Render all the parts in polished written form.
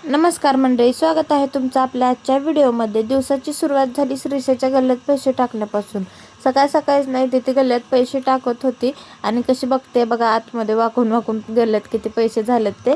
नमस्कार मंडळी, स्वागत आहे तुमचं आपल्या आजच्या व्हिडिओमध्ये। दिवसाची सुरुवात झाली श्रीशाच्या गल्ल्यात पैसे टाकण्यापासून। सकाळ सकाळीच नाही तिथे गल्ल्यात पैसे टाकत होती आणि कशी बघते बघा आतमध्ये वाकून वाकून गल्ल्यात किती पैसे झालेत ते।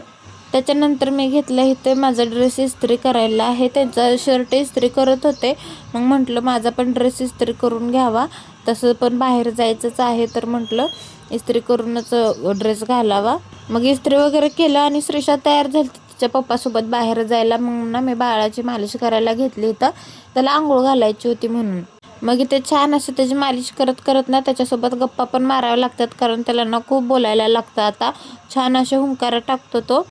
त्याच्यानंतर मी घेतलं इथे माझा ड्रेस इस्त्री करायला आहे। त्यांचा शर्ट इस्त्री करत होते, मग म्हटलं माझा पण ड्रेस इस्त्री करून घ्यावा, तसं पण बाहेर जायचंच आहे तर म्हटलं इस्त्री करूनच ड्रेस घालावा। मग इस्त्री वगैरे केलं आणि श्रीशा तयार झाली तिच्या पप्पासोबत बाहेर जायला। मग ना मी बाळाची मालिश करायला घेतली तर त्याला आंघोळ घालायची होती म्हणून। मग इथे छान असं त्याची मालिश करत करत ना त्याच्यासोबत गप्पा पण माराव्या लागतात, कारण त्याला ना खूप बोलायला लागतं। आता छान असे हुंकार टाकतो तो।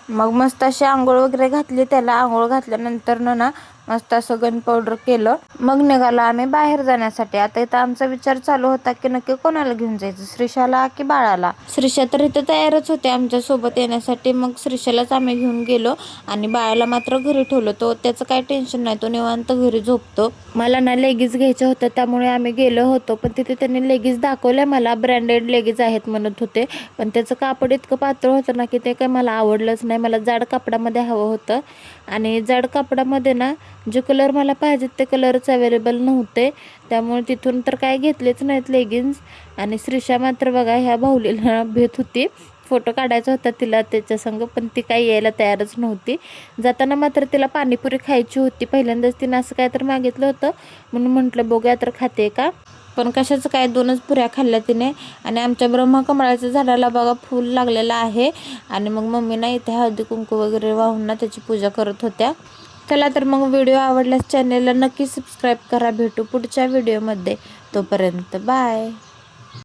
मग मस्त अशी आंघोळ वगैरे घातली त्याला। आंघोळ घातल्यानंतर ना मस्त असं गन पावडर केलं, मग निघालो आम्ही बाहेर जाण्यासाठी। आता इथं आमचा विचार चालू होता की नक्की कोणाला घेऊन जायचं, श्रीशाला की बाळाला। श्रीशा तर इथं तयारच होते आमच्या सोबत येण्यासाठी, मग श्रीशालाच आम्ही घेऊन गेलो आणि बाळाला मात्र घरी ठेवलं। तो त्याचं काही टेन्शन नाही, तो निवांत घरी झोपतो। मला ना लेगीज घ्यायचं होतं त्यामुळे आम्ही गेलो होतो, पण तिथे त्यांनी लेगीज दाखवल्या मला, ब्रँडेड लेगीज आहेत म्हणत होते, पण त्याचं कापड इतकं पातळ होतं ना की ते काही मला आवडलंच नाही। मला जाड कापडामध्ये हवं होतं आणि जाड कापडामध्ये ना जे कलर मला पाहिजेत ते कलरच अवेलेबल नव्हते, त्यामुळे तिथून तर काय घेतलेच नाहीत लेगिन्स। आणि श्रीशा मात्र बघा ह्या बाहुलीला भेट होती, फोटो काढायचा होता तिला त्याच्या संग, पण ती काही यायला तयारच नव्हती। जाताना मात्र तिला पाणीपुरी खायची होती, पहिल्यांदाच तिनं असं काय तर मागितलं होतं म्हणून म्हटलं बघूया तर खाते का, पण कशाचं काय 2च पुऱ्या खाल्ल्या तिने। आणि आमच्या ब्रह्मकमळाच्या झाडाला बघा फूल लागलेलं आहे आणि मग मम्मी ना इथे हळदी कुंकू वगैरे वाहून ना त्याची पूजा करत होत्या। चला तर मग व्हिडिओ आवडल्यास चॅनेलला नक्की सबस्क्राईब करा। भेटू पुढच्या व्हिडिओमध्ये, तोपर्यंत बाय।